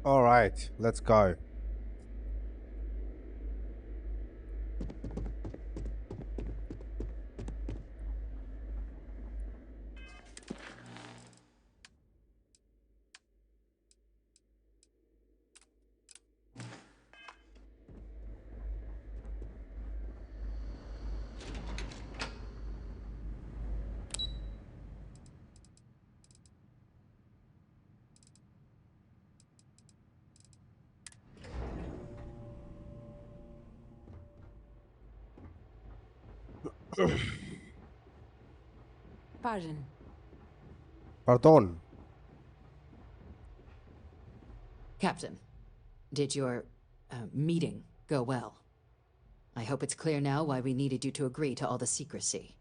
All right, let's go. Pardon. Pardon. Captain, did your meeting go well? I hope it's clear now why we needed you to agree to all the secrecy.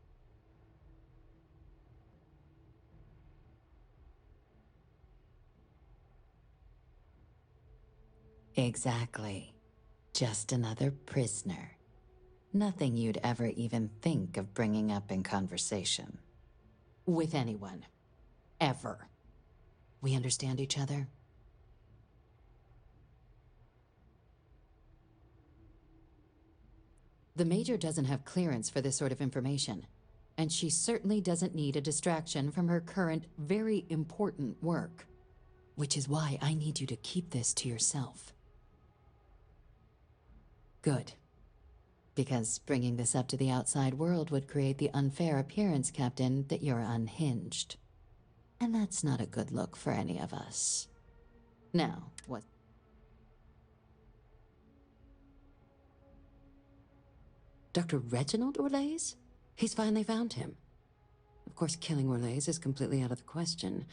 Exactly. Just another prisoner. Nothing you'd ever even think of bringing up in conversation. With anyone. Ever. We understand each other? The Major doesn't have clearance for this sort of information, and she certainly doesn't need a distraction from her current, very important work. Which is why I need you to keep this to yourself. Good. Because bringing this up to the outside world would create the unfair appearance, Captain, that you're unhinged. And that's not a good look for any of us. Now, what? Dr. Reginald Orlays? He's finally found him. Of course, killing Orlays is completely out of the question,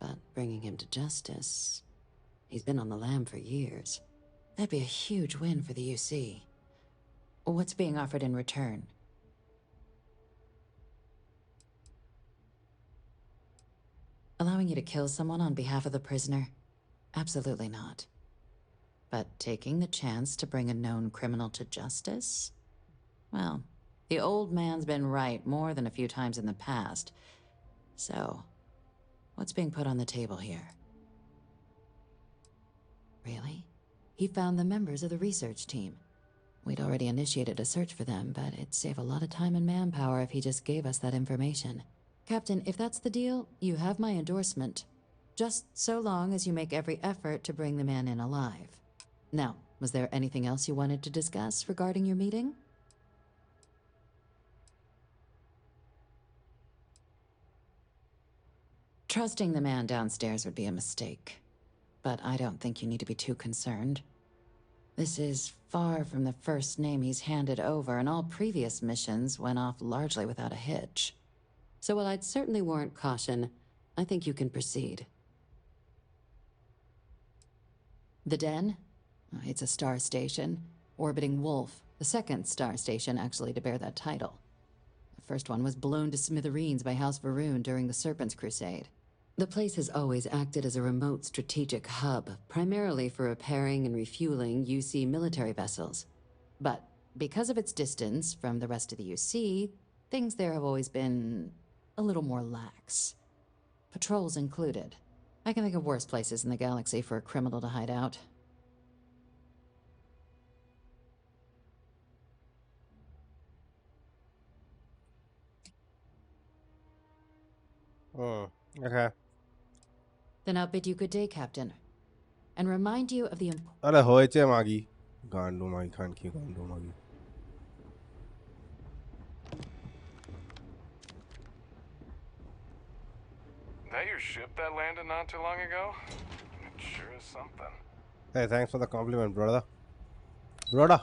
but bringing him to justice... He's been on the lam for years. That'd be a huge win for the UC. What's being offered in return? Allowing you to kill someone on behalf of the prisoner? Absolutely not. But taking the chance to bring a known criminal to justice? Well, the old man's been right more than a few times in the past. So, what's being put on the table here? Really? He found the members of the research team. We'd already initiated a search for them, but it'd save a lot of time and manpower if he just gave us that information. Captain, if that's the deal, you have my endorsement. Just so long as you make every effort to bring the man in alive. Now, was there anything else you wanted to discuss regarding your meeting? Trusting the man downstairs would be a mistake. But I don't think you need to be too concerned. This is far from the first name he's handed over, and all previous missions went off largely without a hitch. So while I'd certainly warrant caution, I think you can proceed. The Den? It's a star station, orbiting Wolf, the second star station actually to bear that title. The first one was blown to smithereens by House Varun during the Serpent's Crusade. The place has always acted as a remote strategic hub, primarily for repairing and refueling UC military vessels. But because of its distance from the rest of the UC, things there have always been a little more lax. Patrols included. I can think of worse places in the galaxy for a criminal to hide out. Oh, okay. Then I'll bid you good day, Captain, and remind you of the अरे होयचे मागी गांडू मागी खान की गांडू मागी That your ship that landed not too long ago? It sure is something. Hey, thanks for the compliment, brother. Brother.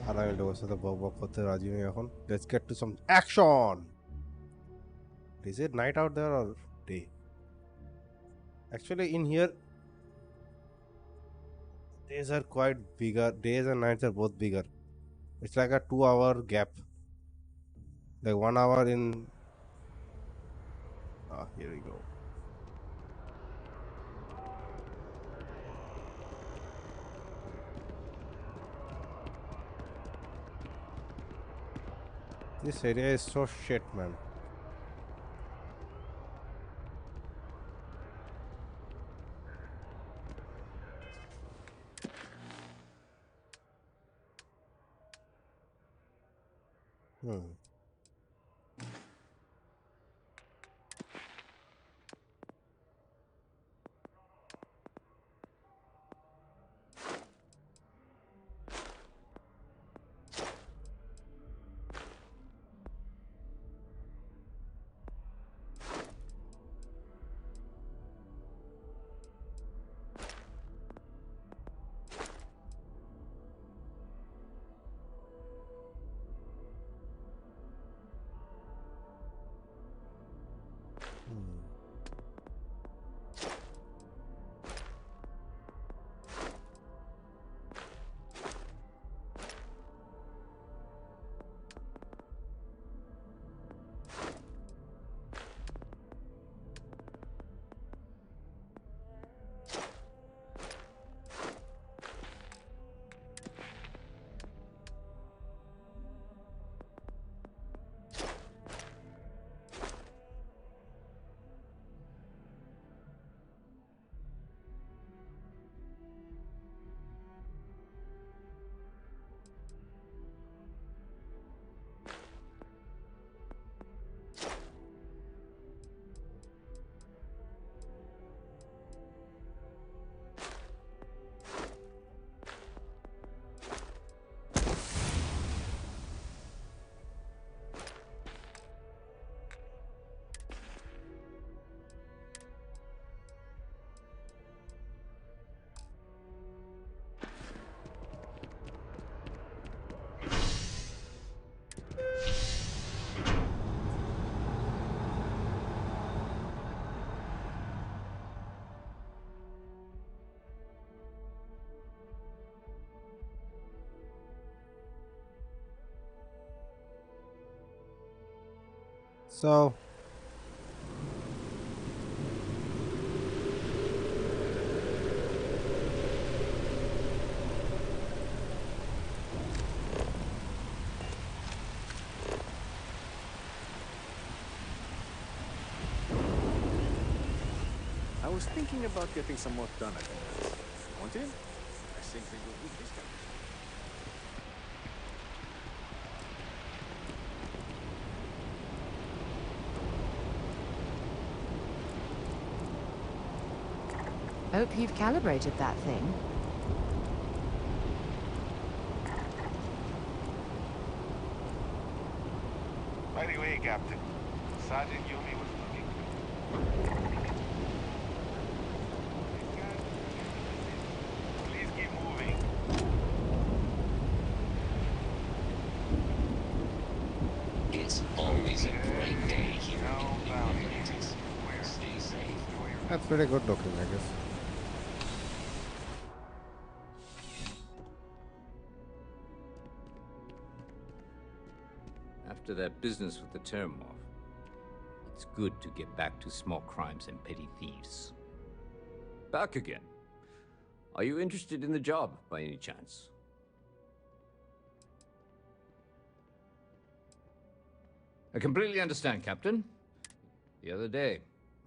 Alright, let's get to some action. Is it night out there or day? Actually, in here, days are quite bigger. Days and nights are both bigger. It's like a 2-hour gap. Like 1 hour in. Ah, here we go. This area is so shit, man. Hmm. Hmm. So, I was thinking about getting some work done at the house. Want in? I simply will use this guy. Hope you've calibrated that thing. By the way, Captain, Sergeant Yumi was looking. Please keep moving. It's always a great day here No in bounty. Atlantis. Stay safe. that's pretty good looking, I guess. After that business with the Termorph, it's good to get back to small crimes and petty thieves. Back again. Are you interested in the job, by any chance? I completely understand, Captain. The other day,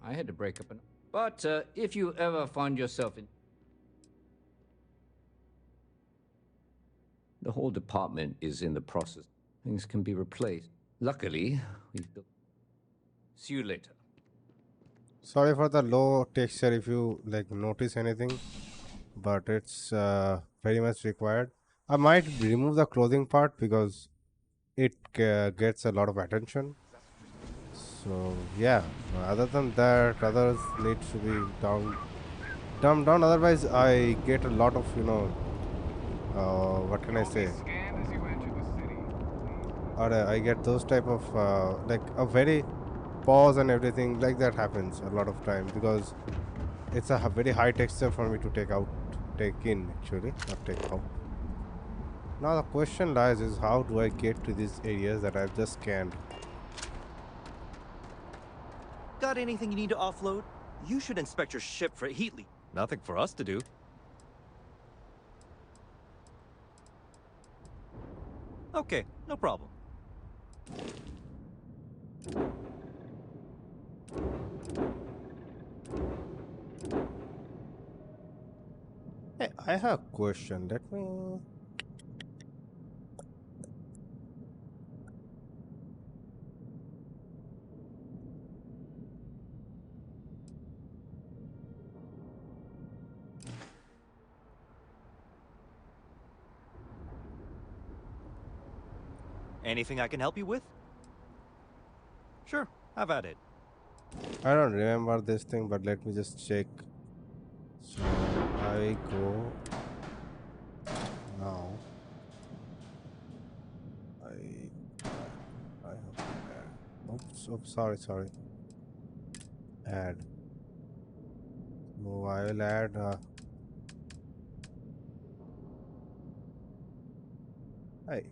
I had to break up an... But if you ever find yourself in... The whole department is in the process. Things can be replaced. Luckily, we've built... See you later. Sorry for the low texture if you like notice anything, but it's very much required. I might remove the clothing part because it gets a lot of attention. So yeah, other than that, others needs to be dumbed down. Otherwise, I get a lot of what can I You'll be say? scanned as you enter the city. Or I get those type of like a very pause and everything like that happens a lot of time because it's a very high texture for me to take in actually, not take out. Now the question lies is how do I get to these areas that I've just scanned? Got anything you need to offload? You should inspect your ship for heat leak. Nothing for us to do. Okay, no problem. Hey, I have a question. Let me. Anything I can help you with? Sure, have at it. I don't remember this thing, but let me just check. So I go now. I have oops, sorry. Add. No, I will add. Hey.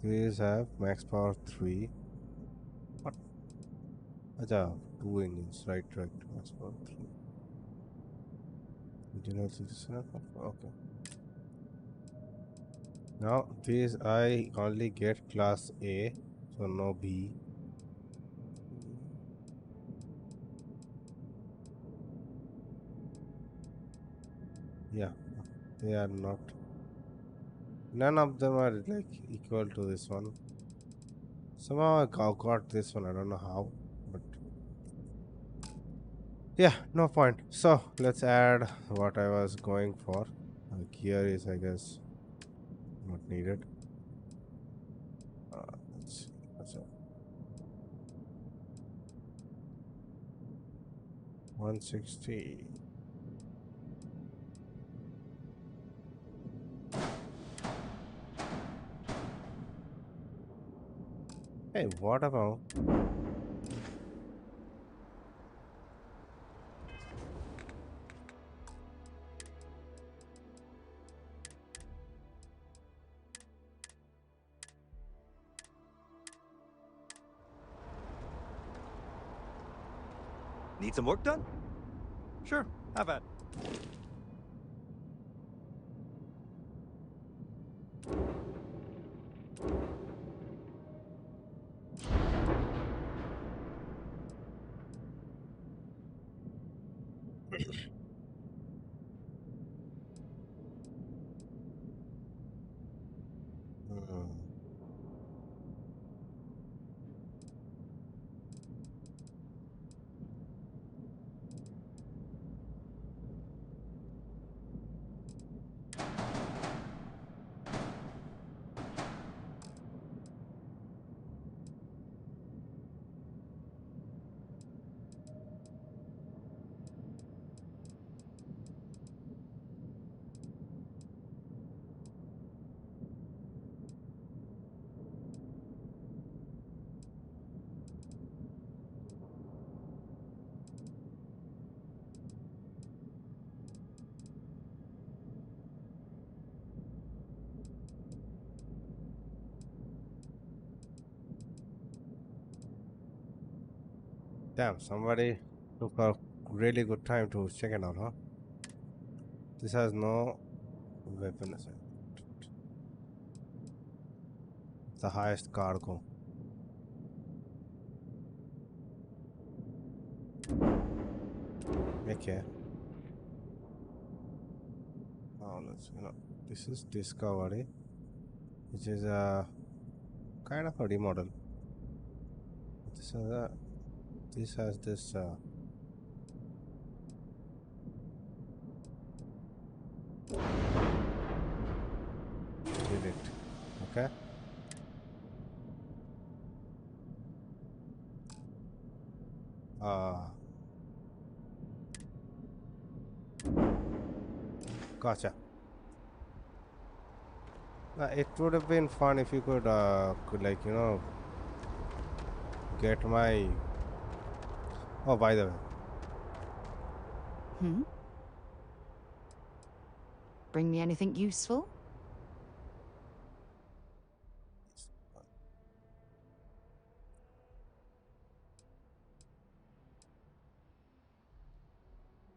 These have max power 3. What? Acha, 2 engines. Right. Max power 3. General citizen. Okay. Now these I only get class A, so no B. Yeah, they are not. None of them are like equal to this one. Somehow I got this one. I don't know how, but yeah, no point. So let's add what I was going for. Gear is, I guess, not needed. Let's see. What's up? 160. Hey, what about? Need some work done? Sure, have at. Hmm. Damn, somebody took a really good time to check it out, huh? This has no weapon assigned. The highest cargo. Okay. Oh, this is discovery, which is a kind of a remodel. This has this. Did it? Okay. Uh, Gotcha. It would have been fun if you could like get my. Oh, by the way, Hmm? Bring me anything useful?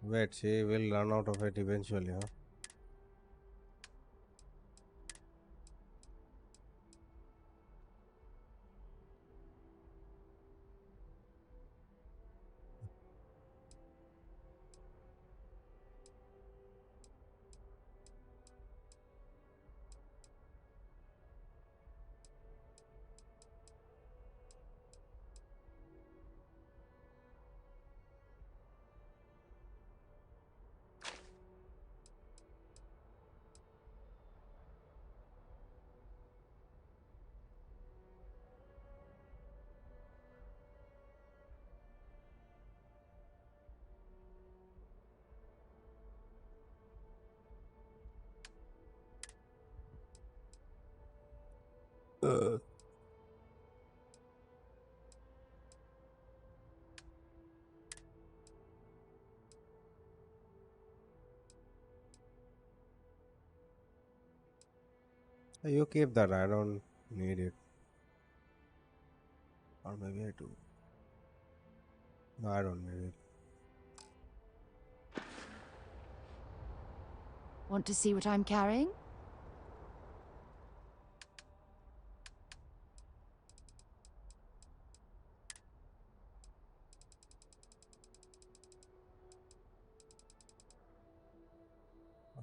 wait, she will run out of it eventually, huh? You keep that. I don't need it. Or maybe I do. No, I don't need it. Want to see what I'm carrying?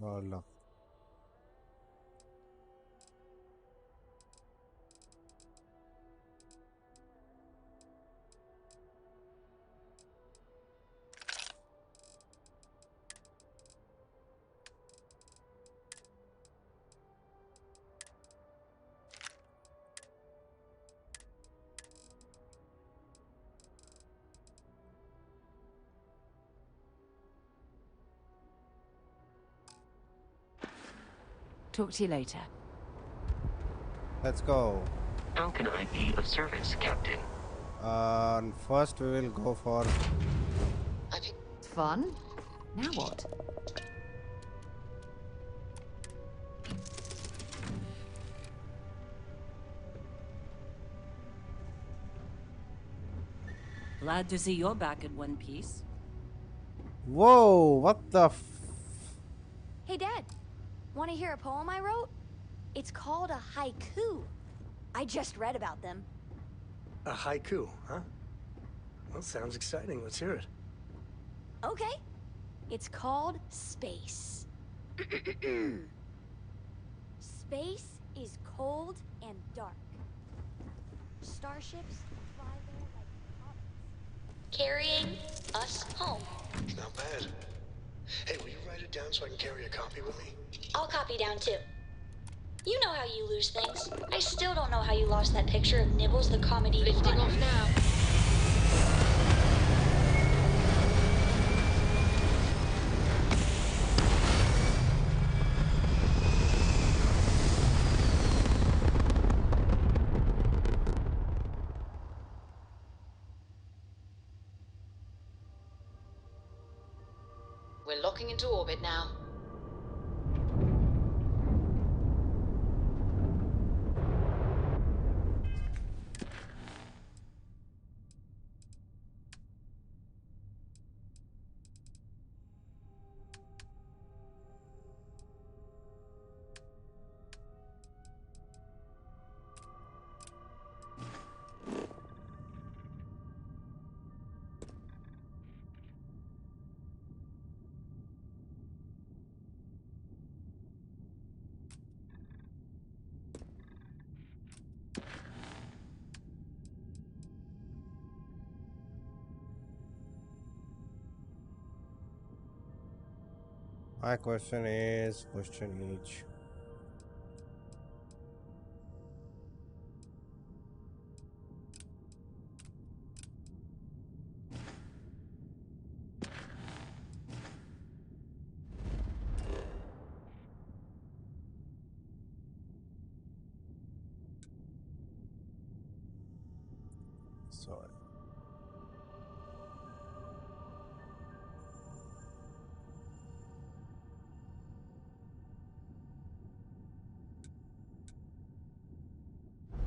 Oh, look. Talk to you later. Let's go. How can I be of service, Captain? First we will go for. Fun? Now what? Glad to see you're back in one piece. Whoa! What the? Hey, Dad. Want to hear a poem I wrote? It's called a haiku. I just read about them. A haiku, huh? Well, sounds exciting. Let's hear it. Okay. It's called Space. Space is cold and dark. Starships fly there like comets, carrying us home. Not bad. Hey, will you write it down so I can carry a copy with me? I'll copy down too. You know how you lose things. I still don't know how you lost that picture of Nibbles the comedy. Lifting off now. We're locking into orbit now. My question is question each. Sorry.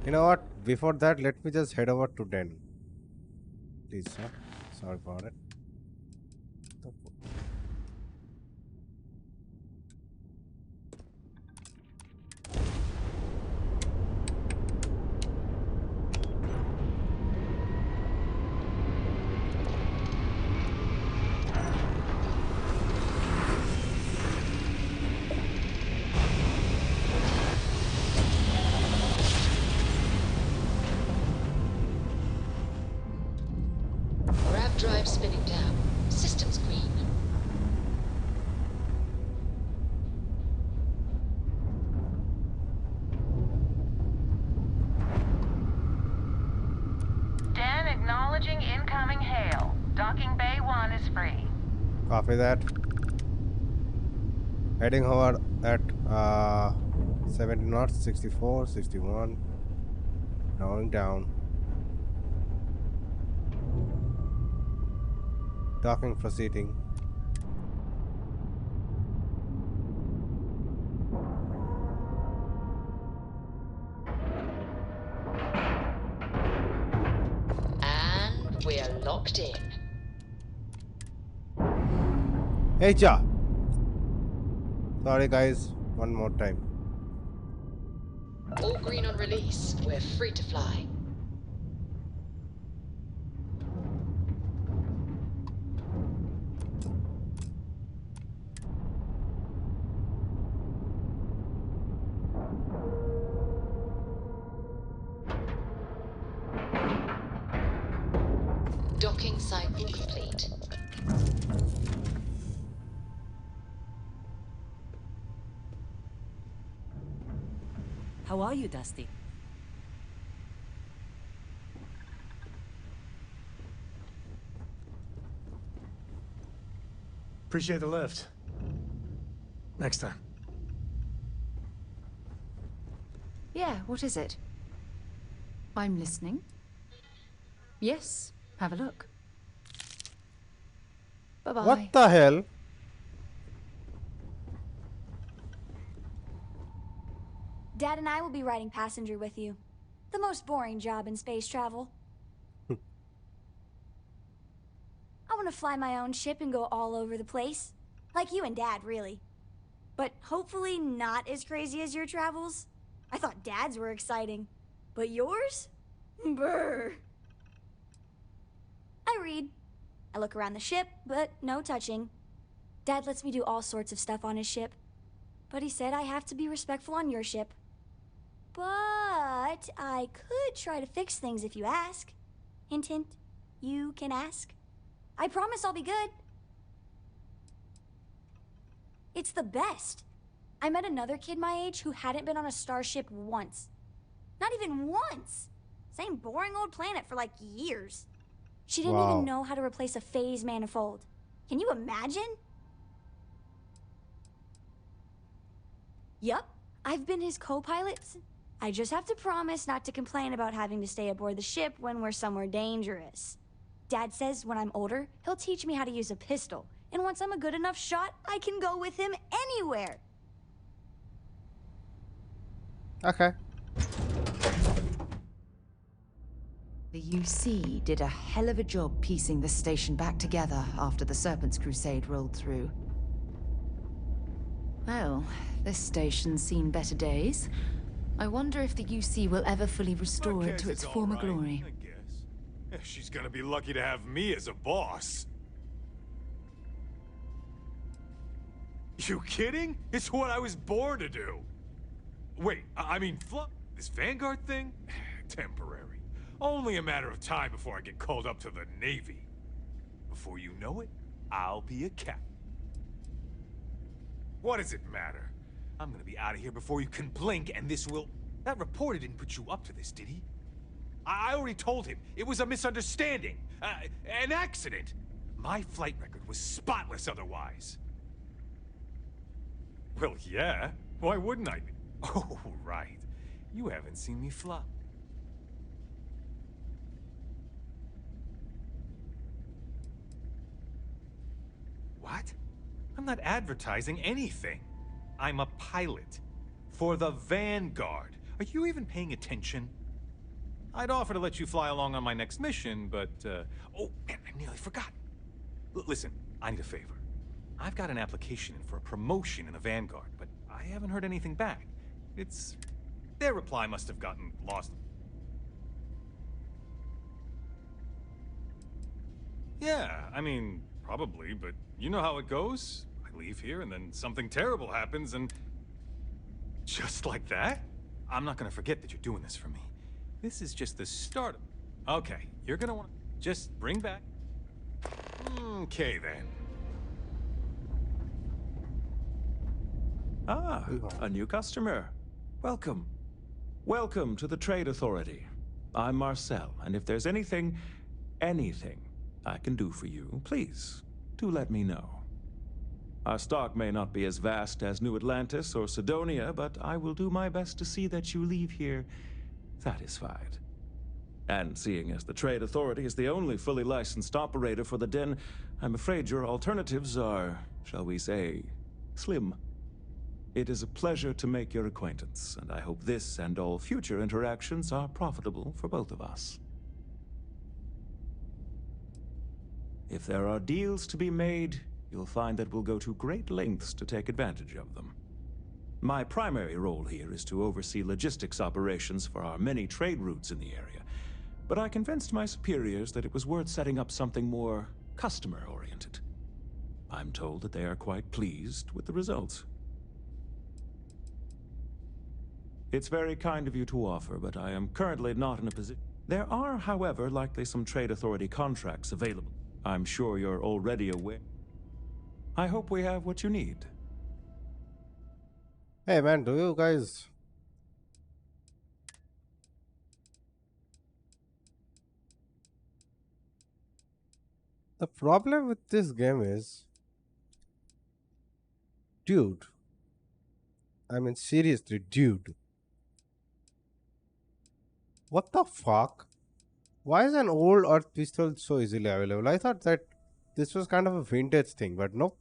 You know what? Before that, let me just head over to Den. Please, sir. Sorry for it. Drive spinning down. Systems green. Dan acknowledging incoming hail. Docking Bay 1 is free. Copy that. Heading over at 70 knots, 64, 61. Going down. Docking proceeding. And we're locked in. Hey, ja. Sorry, guys. One more time. All green on release. We're free to fly. Docking cycle complete. How are you, Dusty? Appreciate the lift. Next time. Yeah, what is it? I'm listening. Yes, have a look. Bye-bye. What the hell? Dad and I will be riding passenger with you. The most boring job in space travel. I want to fly my own ship and go all over the place. Like you and Dad, really. But hopefully not as crazy as your travels. I thought Dad's were exciting. But yours? Brr. I read. I look around the ship, but no touching. Dad lets me do all sorts of stuff on his ship. But he said I have to be respectful on your ship. But I could try to fix things if you ask. Hint, hint. You can ask. I promise I'll be good. It's the best. I met another kid my age who hadn't been on a starship once. Not even once. Same boring old planet for like years. She didn't even know how to replace a phase manifold. Can you imagine? Yup, I've been his co-pilot. I just have to promise not to complain about having to stay aboard the ship when we're somewhere dangerous. Dad says when I'm older, he'll teach me how to use a pistol. And once I'm a good enough shot, I can go with him anywhere. Okay. The UC did a hell of a job piecing the station back together after the Serpent's Crusade rolled through. Well, this station's seen better days. I wonder if the UC will ever fully restore it to its former glory. I guess. She's gonna be lucky to have me as a boss. You kidding? It's what I was born to do. Wait, I mean, this Vanguard thing? Temporary. Only a matter of time before I get called up to the Navy. Before you know it, I'll be a captain. What does it matter? I'm gonna be out of here before you can blink, and this will... That reporter didn't put you up to this, did he? I already told him. It was a misunderstanding. An accident. My flight record was spotless otherwise. Well, yeah. Why wouldn't I be? Oh, right. You haven't seen me fly. What? I'm not advertising anything. I'm a pilot. For the Vanguard. Are you even paying attention? I'd offer to let you fly along on my next mission, but, oh, man, I nearly forgot. Listen, I need a favor. I've got an application in for a promotion in the Vanguard, but I haven't heard anything back. Their reply must have gotten lost. Yeah, I mean, probably, but you know how it goes. I leave here and then something terrible happens and... Just like that? I'm not gonna forget that you're doing this for me. This is just the start of... Okay, you're gonna want to just bring back... Okay, then. Ah, a new customer. Welcome. Welcome to the Trade Authority. I'm Marcel, and if there's anything I can do for you, please, do let me know. Our stock may not be as vast as New Atlantis or Sidonia, but I will do my best to see that you leave here satisfied. And seeing as the Trade Authority is the only fully licensed operator for the Den, I'm afraid your alternatives are, shall we say, slim. It is a pleasure to make your acquaintance, and I hope this and all future interactions are profitable for both of us. If there are deals to be made, you'll find that we'll go to great lengths to take advantage of them. My primary role here is to oversee logistics operations for our many trade routes in the area, but I convinced my superiors that it was worth setting up something more customer-oriented. I'm told that they are quite pleased with the results. It's very kind of you to offer, but I am currently not in a position. There are, however, likely some Trade Authority contracts available. I'm sure you're already aware. I hope we have what you need. Hey man, do you guys... The problem with this game is... Dude. I mean, seriously, dude. What the fuck? Why is an old earth pistol so easily available? I thought that this was kind of a vintage thing, but nope.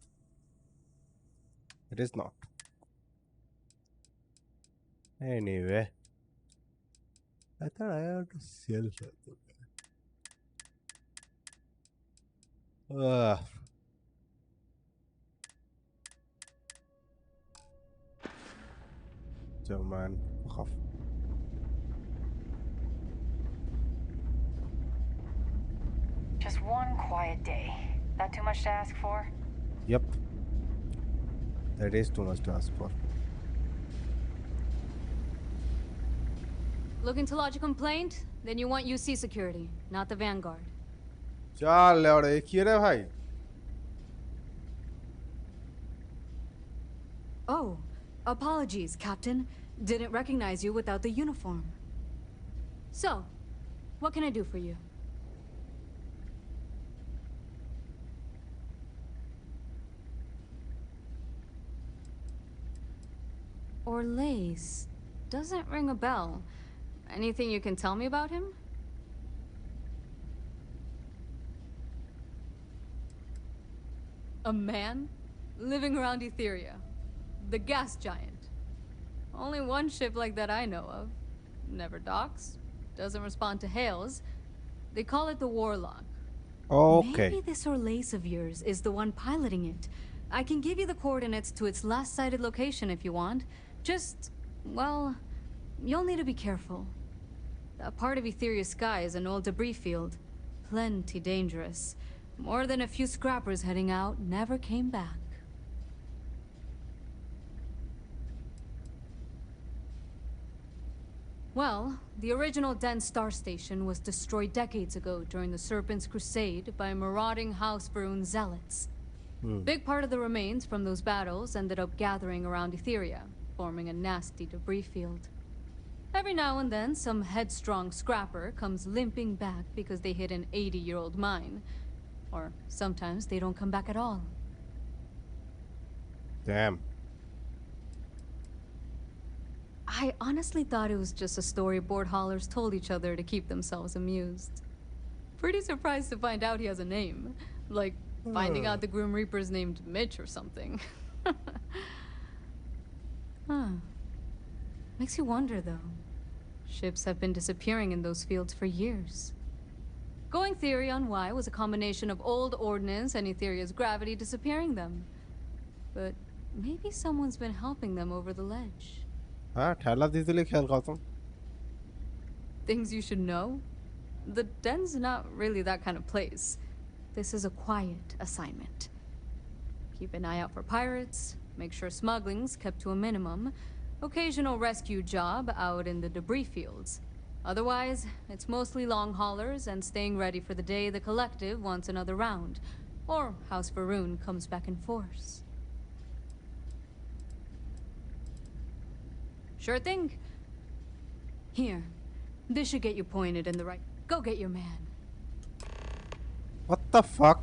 It is not. Anyway. I thought I had to sell something. So man, fuck off. Just one quiet day. That too much to ask for? Yep. That is too much to ask for. Looking to lodge a complaint? Then you want UC security, not the Vanguard. चल ले और एक ही रे भाई. Oh, apologies, Captain. Didn't recognize you without the uniform. So, what can I do for you? Orlace. Doesn't ring a bell. Anything you can tell me about him? A man? Living around Etheria. The gas giant. Only one ship like that I know of. Never docks. Doesn't respond to hails. They call it the Warlock. Okay. Maybe this Orlace of yours is the one piloting it. I can give you the coordinates to its last sighted location if you want. Just, well, you'll need to be careful. That part of Etheria's sky is an old debris field. Plenty dangerous. More than a few scrappers heading out never came back. Well, the original Den Star Station was destroyed decades ago during the Serpent's Crusade by marauding House Varun zealots. Big part of the remains from those battles ended up gathering around Etheria, forming a nasty debris field. Every now and then, some headstrong scrapper comes limping back because they hit an 80-year-old mine. Or sometimes they don't come back at all. Damn. I honestly thought it was just a story board haulers told each other to keep themselves amused. Pretty surprised to find out he has a name. Like, finding out the Grim Reaper's named Mitch or something. Huh. Makes you wonder, though. Ships have been disappearing in those fields for years. Going theory on why was a combination of old ordnance and Etheria's gravity disappearing them. But maybe someone's been helping them over the ledge. Things you should know? The den's not really that kind of place. This is a quiet assignment. Keep an eye out for pirates, make sure smuggling's kept to a minimum, occasional rescue job out in the debris fields. Otherwise, it's mostly long haulers and staying ready for the day the Collective wants another round, or House Varun comes back in force. Sure thing. Here, this should get you pointed in the right... Go get your man. What the fuck?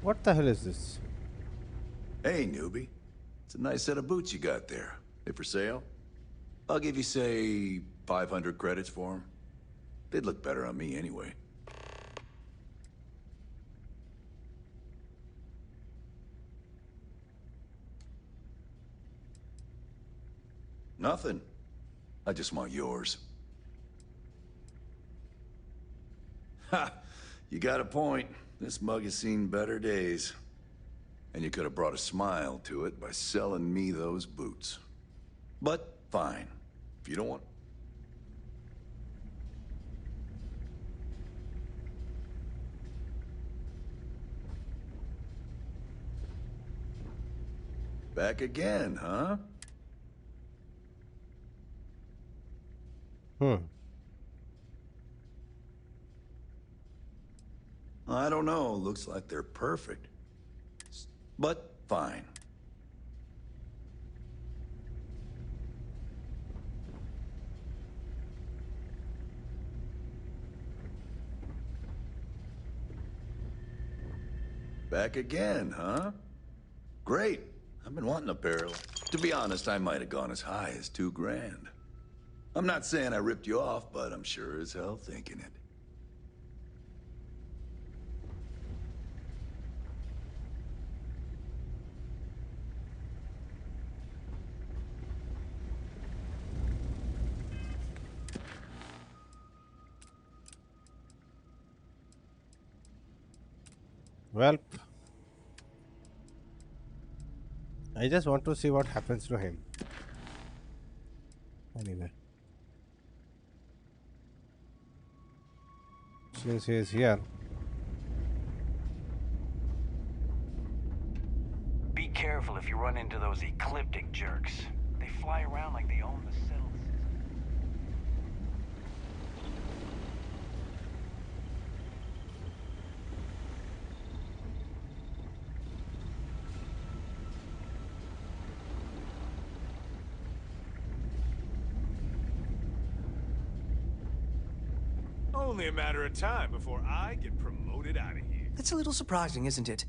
What the hell is this? Hey, newbie. It's a nice set of boots you got there. They for sale? I'll give you, say, 500 credits for them. They'd look better on me anyway. Nothing. I just want yours. Ha! You got a point. This mug has seen better days. And you could have brought a smile to it by selling me those boots. But fine. If you don't want... Back again, huh? I don't know. Looks like they're perfect. But fine. Back again, huh? Great. I've been wanting a pair. To be honest, I might have gone as high as $2 grand. I'm not saying I ripped you off, but I'm sure as hell thinking it. Well, I just want to see what happens to him. Anyway, since he is here. Be careful if you run into those ecliptic jerks. They fly around like they own the settled system. Only a matter of time before I get promoted out of here. It's a little surprising, isn't it?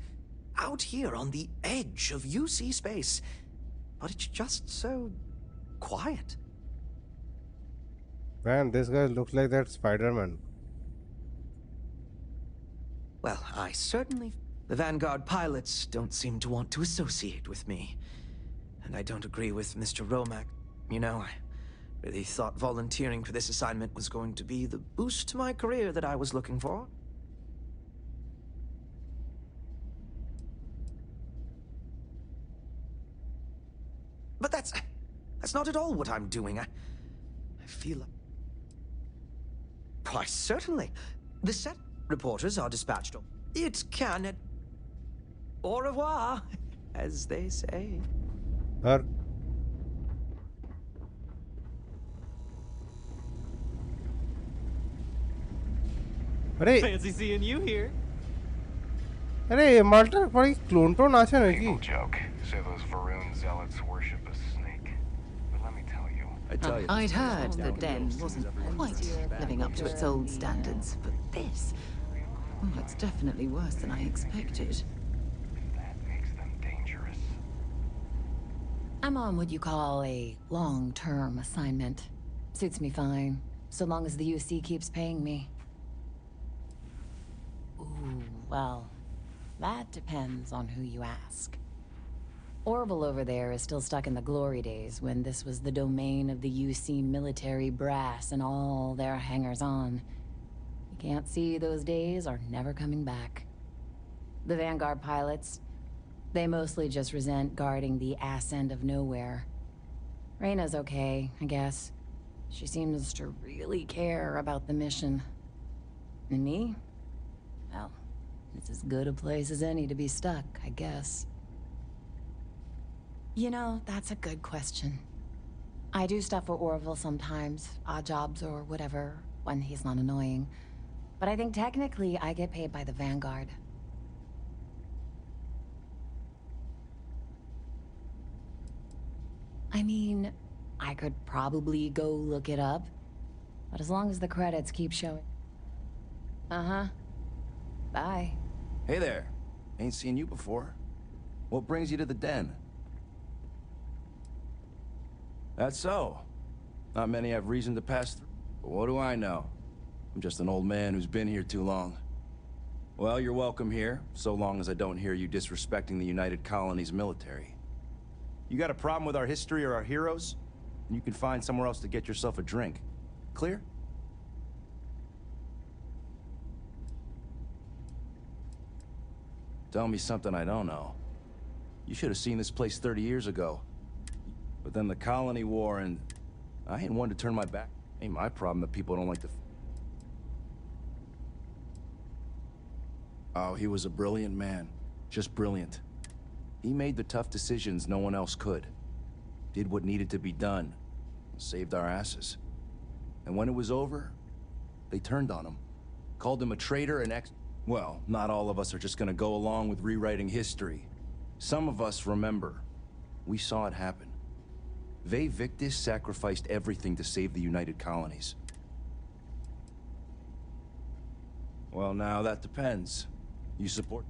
Out here on the edge of UC space. But it's just so quiet. Man, this guy looks like that Spider-Man. Well, I certainly... The Vanguard pilots don't seem to want to associate with me. And I don't agree with Mr. Romack. You know, I really thought volunteering for this assignment was going to be the boost to my career that I was looking for. But that's not at all what I'm doing. I feel like... Why, certainly. The Sept reporters are dispatched. It can... Au revoir, as they say. Her. Fancy seeing you here. अरे माल्टा बड़ी clone tone आशा है People joke. Say those Varun zealots worship a snake. But let me tell you. I'd heard the den wasn't quite living up to its old standards, but this... Oh, it's definitely worse than I expected. That makes them dangerous. I'm on what you call a long-term assignment. Suits me fine, so long as the UC keeps paying me. Ooh, well, that depends on who you ask. Orville over there is still stuck in the glory days when this was the domain of the UC military brass and all their hangers-on. You can't see those days are never coming back. The Vanguard pilots, they mostly just resent guarding the ass end of nowhere. Reyna's okay, I guess. She seems to really care about the mission. And me? Well, it's as good a place as any to be stuck, I guess. You know, that's a good question. I do stuff for Orville sometimes, odd jobs or whatever, when he's not annoying. But I think technically I get paid by the Vanguard. I mean, I could probably go look it up, but as long as the credits keep showing... Uh-huh. Bye. Hey there. Ain't seen you before. What brings you to the den? That's so. Not many have reason to pass through. But what do I know? I'm just an old man who's been here too long. Well, you're welcome here, so long as I don't hear you disrespecting the United Colonies military. You got a problem with our history or our heroes? And you can find somewhere else to get yourself a drink. Clear? Tell me something I don't know. You should have seen this place 30 years ago. But then the colony war and... I ain't one to turn my back. Ain't my problem that people don't like to... Oh, he was a brilliant man. Just brilliant. He made the tough decisions no one else could. Did what needed to be done. Saved our asses. And when it was over, they turned on him. Called him a traitor and Well, not all of us are just gonna go along with rewriting history. Some of us remember. We saw it happen. Vae Victis sacrificed everything to save the United Colonies. Well, now that depends. You support...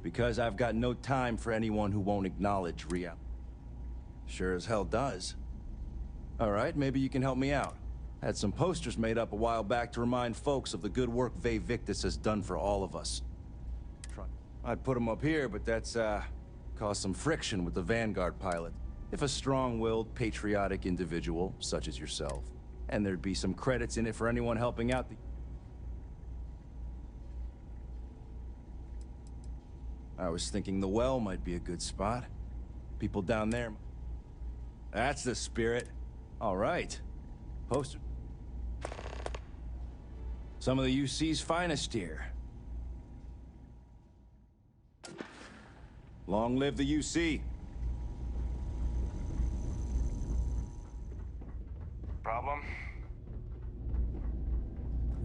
Because I've got no time for anyone who won't acknowledge reality. Sure as hell does. All right, maybe you can help me out. Had some posters made up a while back to remind folks of the good work Vae Victis has done for all of us. I'd put them up here, but that's, caused some friction with the Vanguard pilot. If a strong-willed, patriotic individual, such as yourself, and there'd be some credits in it for anyone helping out the... I was thinking the well might be a good spot. People down there... That's the spirit. All right. Poster. Some of the UC's finest here. Long live the UC. Problem?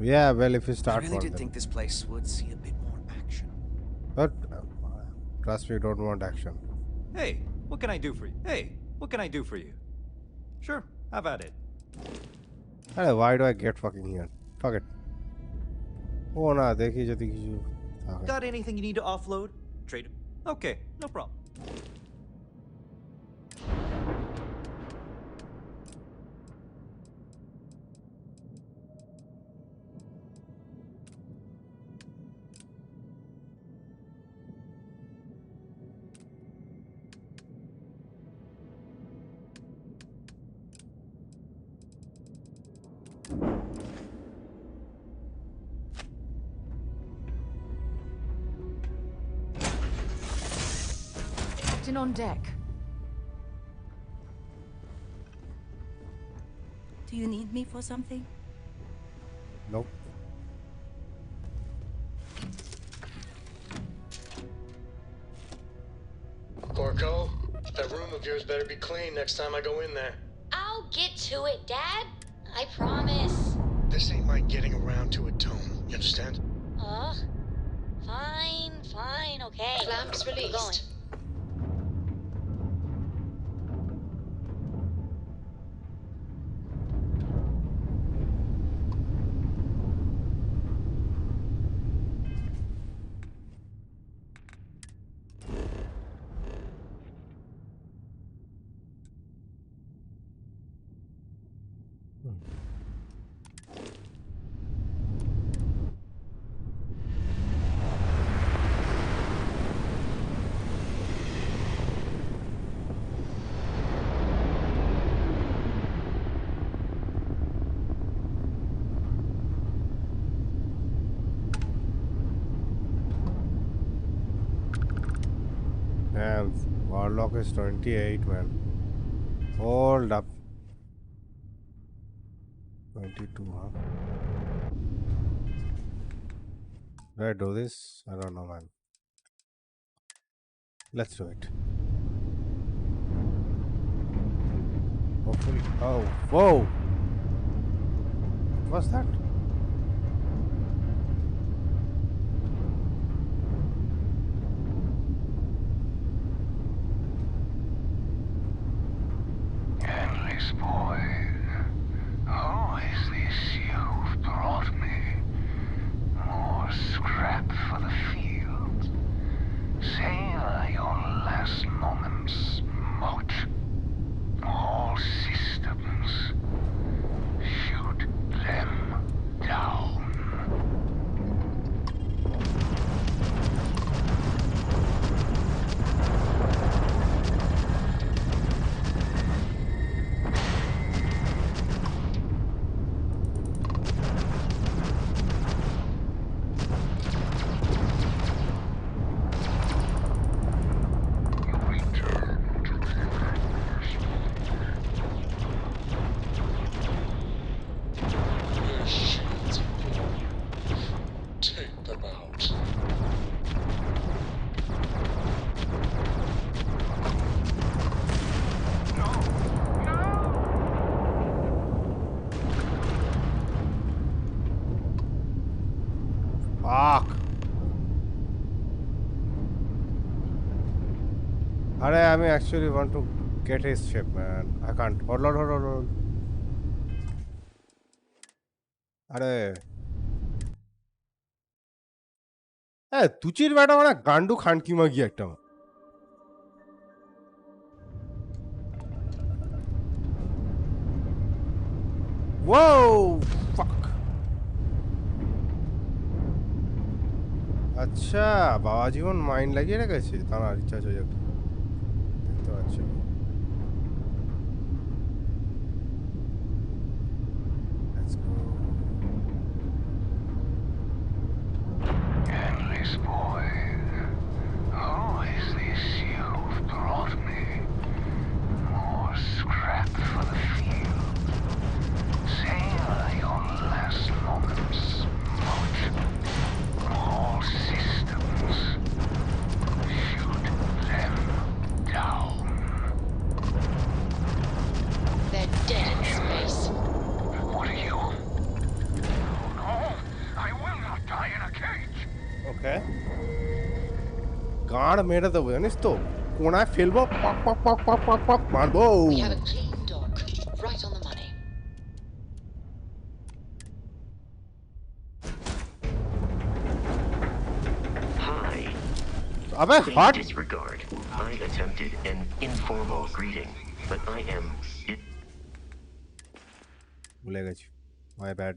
Yeah, well, if you start I really did think this place would see a bit more action. But trust me, don't want action. Hey, what can I do for you? Hey, what can I do for you? Sure, have at it. Hey, why do I get fucking here? Fuck it. Oh no, dekhi jo dekhi jo. Got anything you need to offload? Trade. Okay, no problem. Captain on deck. Do you need me for something? Nope. Gorko, that room of yours better be clean next time I go in there. I'll get to it, Dad. I promise. This ain't my getting around to it tone, you understand? Fine, okay. Clamps released. And Warlock is 28, man. Hold up. 22, huh? Do I do this? I don't know, man. Let's do it. Hopefully. Oh, whoa! What's that? Endless boy, who is this you've brought me? scrap for the field. Savor your last moments, moat. All systems. Shoot them down. Take them out. Fuck. I mean, actually want to get his ship, man. I can't. Hold on, hold on, hold on. তুচির বেটা মানে গান্ডু খানকিমা গিয়ে একটা Whoa! Fuck! আচ্ছা বাবা জীবন mind লাগিয়ে রেখেছে তারা recharge হয়ে যাবে দেখতে পাচ্ছি Let's go. Endless boy, who is this you've brought me? More scrap for the field. Savor your last moments, moat. All systems. Shoot them down. They're dead in space. What are you? No, I will not die in a cage. Okay. গাঁড় মেরে দেবো জানিস তো কোনায় ফেলবো পক পক পক পক পক পক মারবো We have a clean dock, right on the money. Hi. আবে Please disregard. I attempted an informal greeting, but I am ভুলে গেছি my bad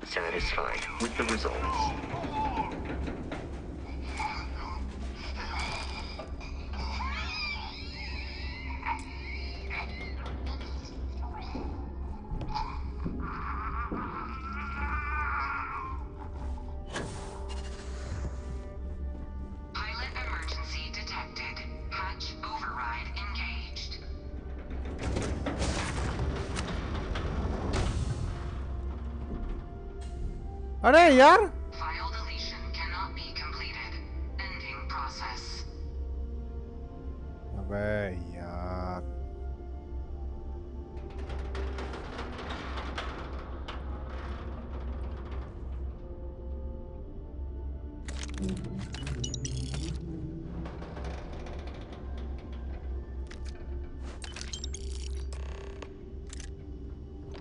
satisfied with the results. Pilot emergency detected. Hatch override engaged. अरे यार File deletion cannot be completed. Ending process. अबे यार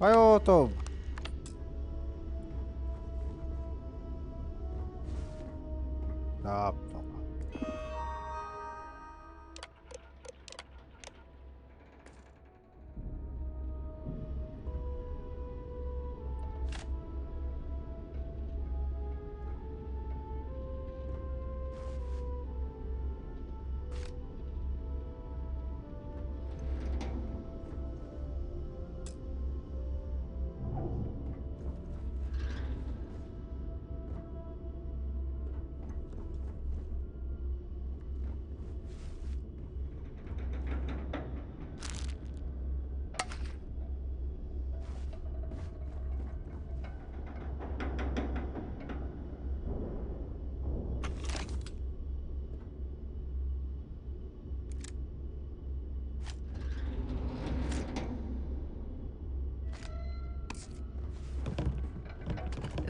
आयो तो आप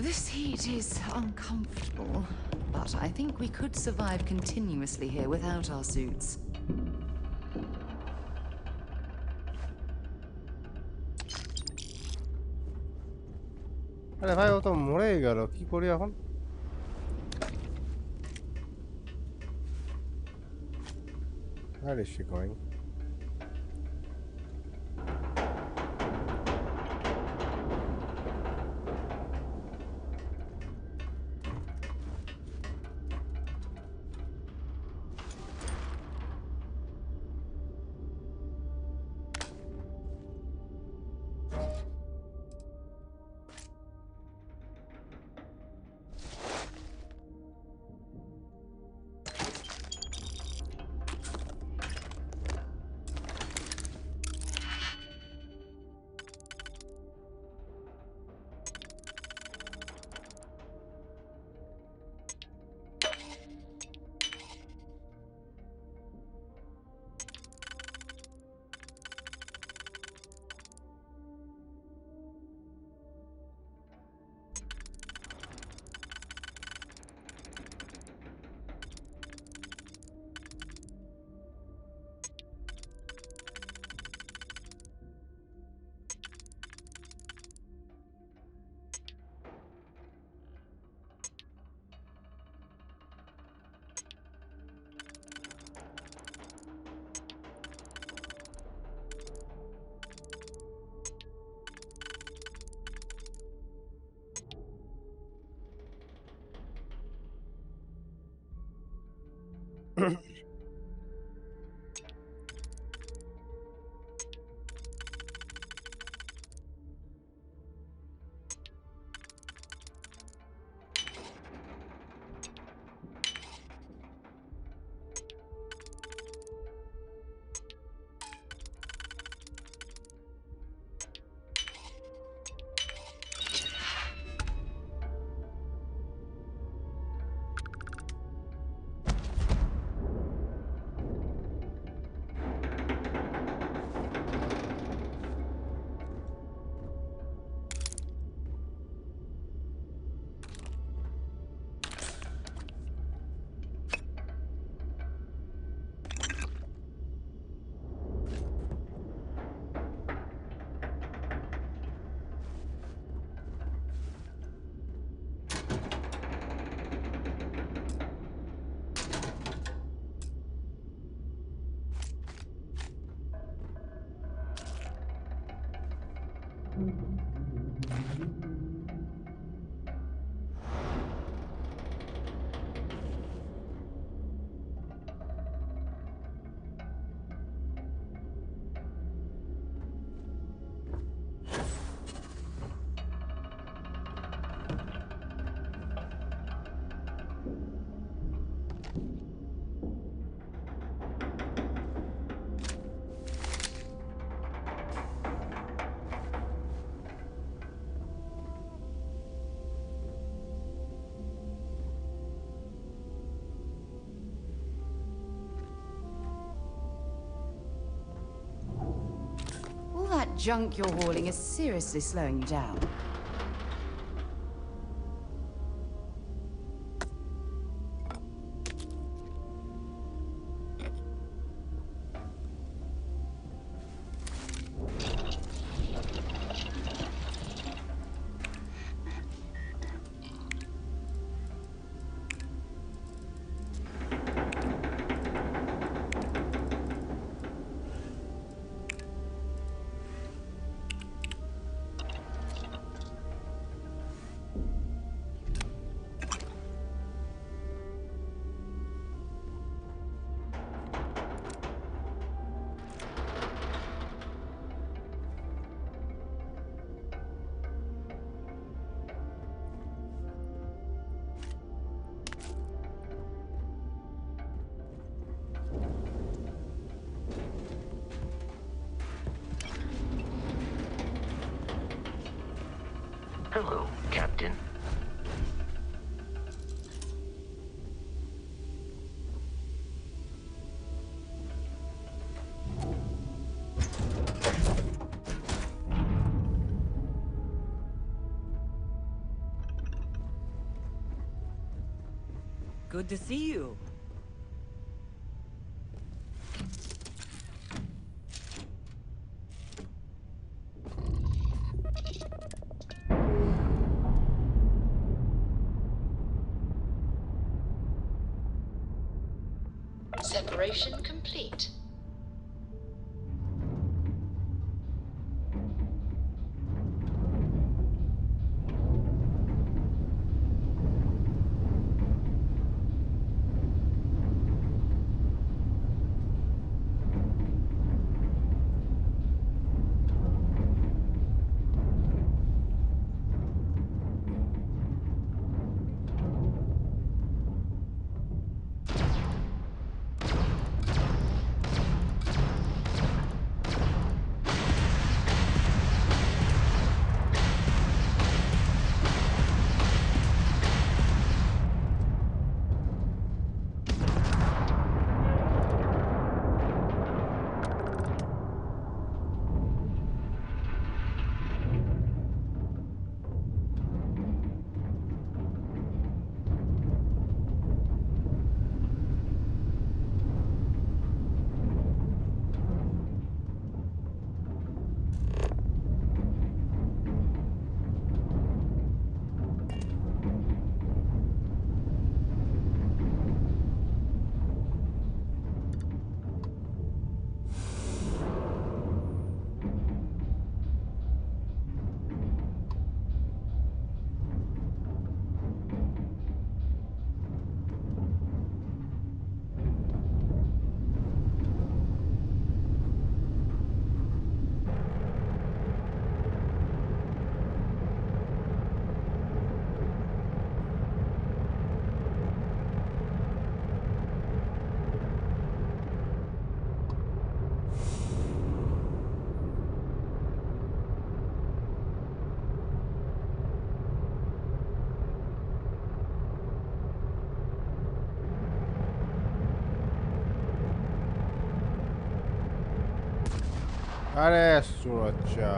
This heat is uncomfortable, but I think we could survive continuously here without our suits. আরে ভাই ও তো মরেই গেল, কি করি এখন? Where is she going? All that junk you're hauling is seriously slowing you down. Hello, Captain. Good to see you. Separation complete. अरे सुरक्षा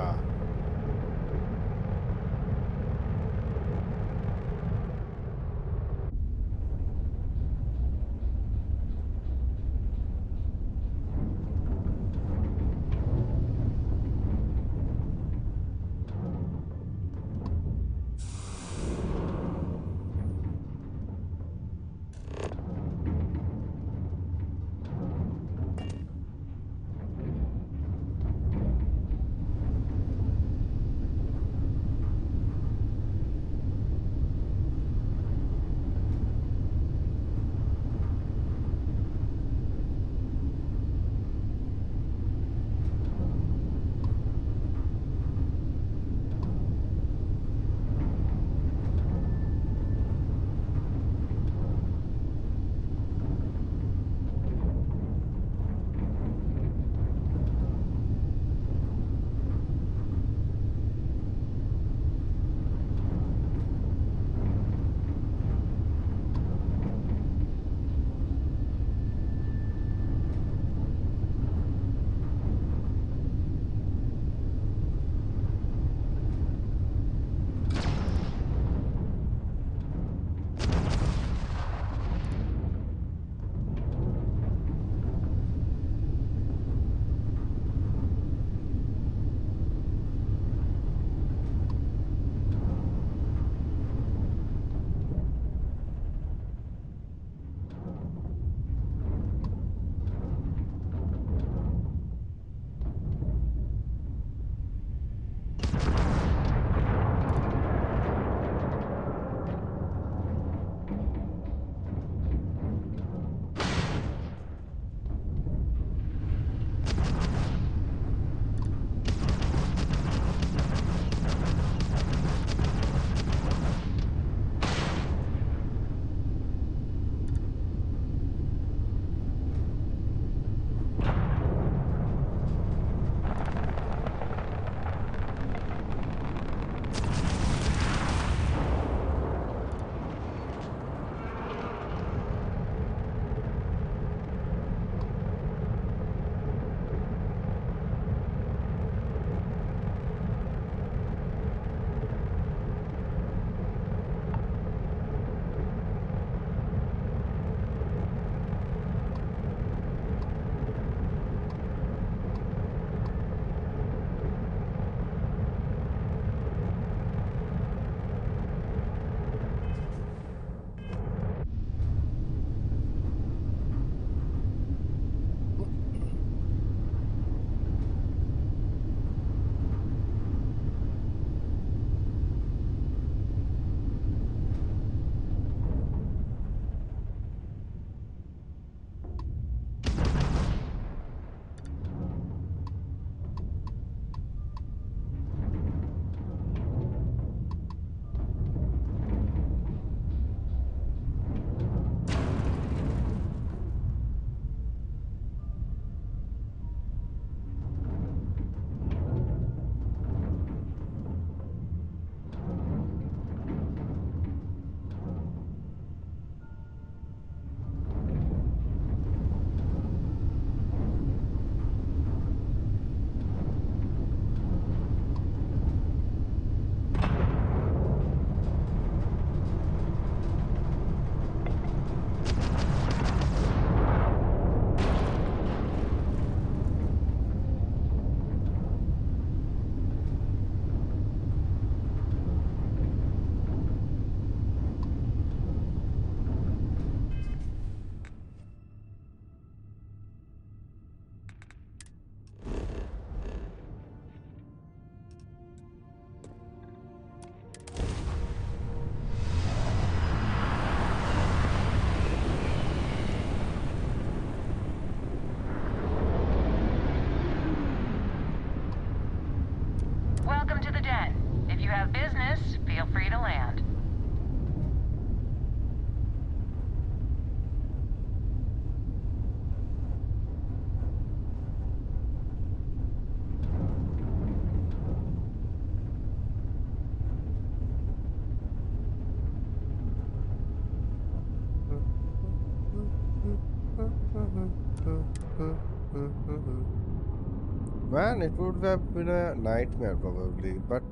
Man, it would have been a nightmare probably, but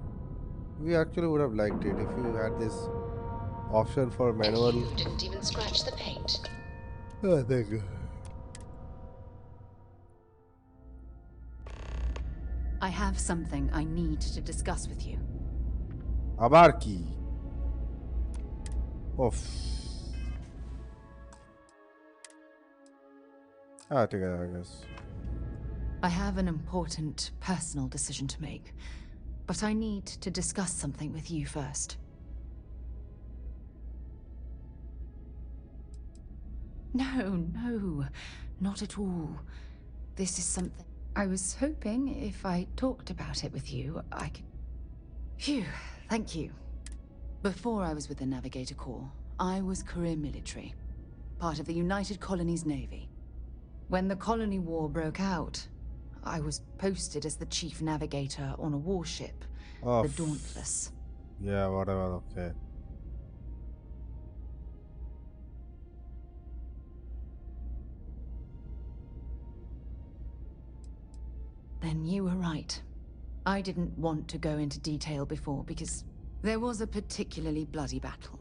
we actually would have liked it if you had this option for And manual. you didn't even scratch the paint. Oh, thank you. I have something I need to discuss with you. আবার কি? Oof. ঠিক আছে, I guess. I have an important personal decision to make, but I need to discuss something with you first. No, not at all. This is something I was hoping if I talked about it with you, I could... Phew, thank you. Before I was with the Navigator Corps, I was career military, part of the United Colonies Navy. When the Colony War broke out, I was posted as the chief navigator on a warship, the Dauntless. Yeah, whatever, okay. Then you were right. I didn't want to go into detail before because there was a particularly bloody battle.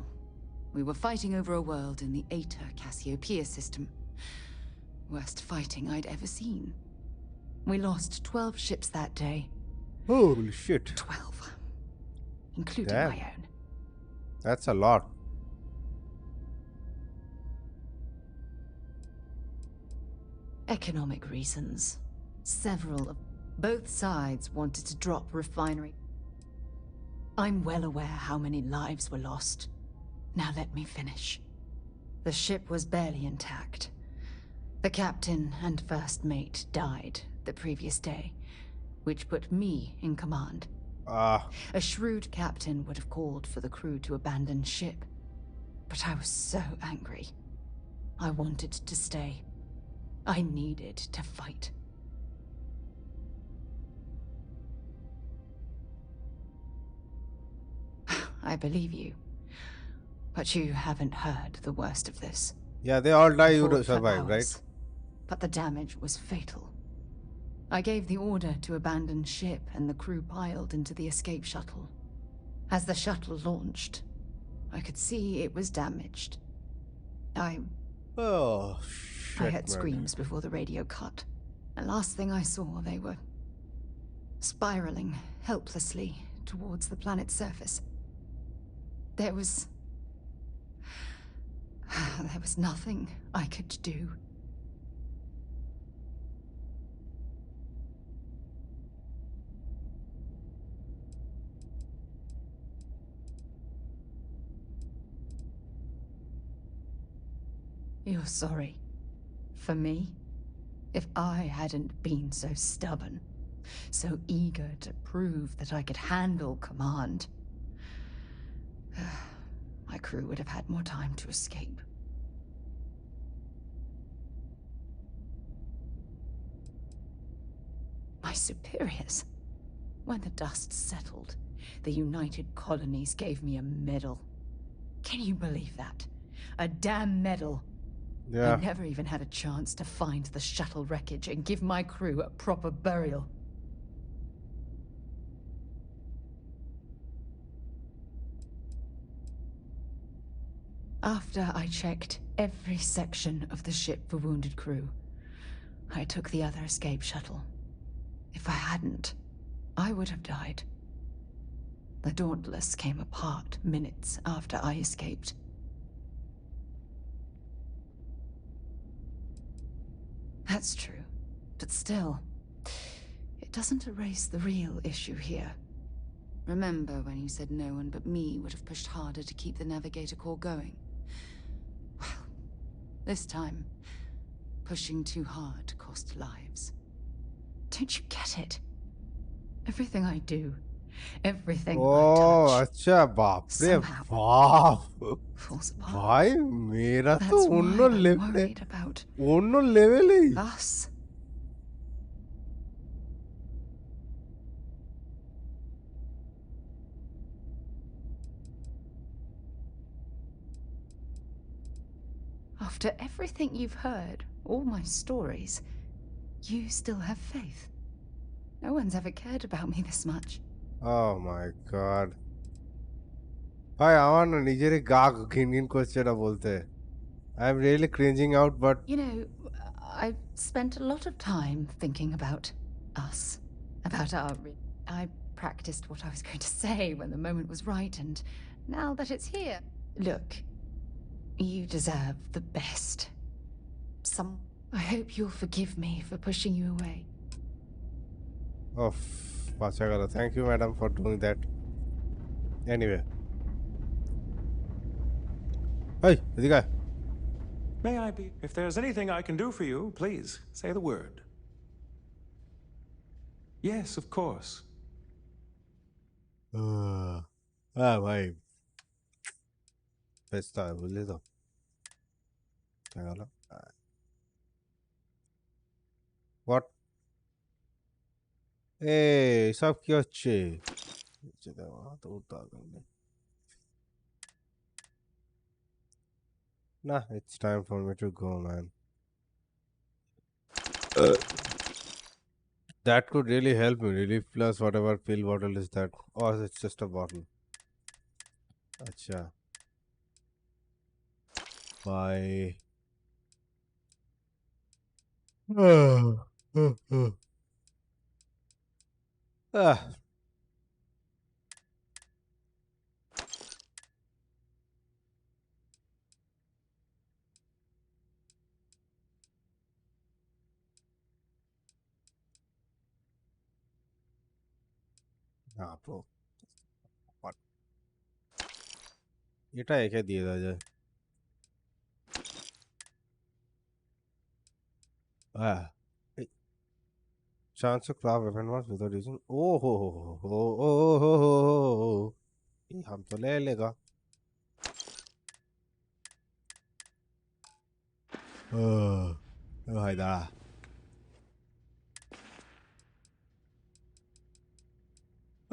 We were fighting over a world in the Eta Cassiopeia system. Worst fighting I'd ever seen. We lost 12 ships that day. Holy shit. 12. Including Damn. my own. That's a lot. Economic reasons. Several of both sides wanted to drop refinery. I'm well aware how many lives were lost. Now let me finish. The ship was barely intact. The captain and first mate died the previous day, which put me in command. A shrewd captain would have called for the crew to abandon ship, but I was so angry. I wanted to stay. I needed to fight. I believe you, but you haven't heard the worst of this. Yeah, they all die, you Fought for survive, hours, right? But the damage was fatal. I gave the order to abandon ship and the crew piled into the escape shuttle. As the shuttle launched, I could see it was damaged. Oh, shit, I heard man. screams before the radio cut. And last thing I saw, they were spiraling helplessly towards the planet's surface. There was nothing I could do. You're sorry. For me? If I hadn't been so stubborn, so eager to prove that I could handle command, my crew would have had more time to escape. My superiors. When the dust settled, the United Colonies gave me a medal. Can you believe that? A damn medal. Yeah. I never even had a chance to find the shuttle wreckage and give my crew a proper burial. After I checked every section of the ship for wounded crew, I took the other escape shuttle. If I hadn't, I would have died. The Dauntless came apart minutes after I escaped. That's true, but still, it doesn't erase the real issue here. Remember when you said no one but me would have pushed harder to keep the Navigator Corps going? Well, this time, pushing too hard cost lives. Don't you get it? Everything I do, everything I touch, अच्छा बाप रे somehow बाप falls apart. भाई मेरा तो That's why you know I'm level worried about you know level ही us. After everything you've heard, all my stories, you still have faith. No one's ever cared about me this much. Oh my god. ভাই আমার না নিজেরই গা ঘিনঘিন করছে এটা বলতে। I am really cringing out, but You know, I've spent a lot of time thinking about us, about our... I practiced what I was going to say when the moment was right, and now that it's here... Look, you deserve the best. I hope you'll forgive me for pushing you away. oh, বাঁচা গেল। Thank you, madam, for doing that. Anyway. Hey, এদিকে আয়। May I be? If there's anything I can do for you, please say the word. Yes, of course. ভাই ব্যস্ত হয় বুঝলি তো গেল হোয়াট সব কি হচ্ছে না it's time for me to go, man. That could really help me relief plus whatever pill bottle is that, or it's just a bottle. Acha. Bye. Ah. Bro. What? এটা একে দিয়ে দেওয়া যায়। Chance to craft weapon was without using. Oh ho ho ho ho oh ho ho ho. हम तो ले लेगा। ভাই দাঁড়া।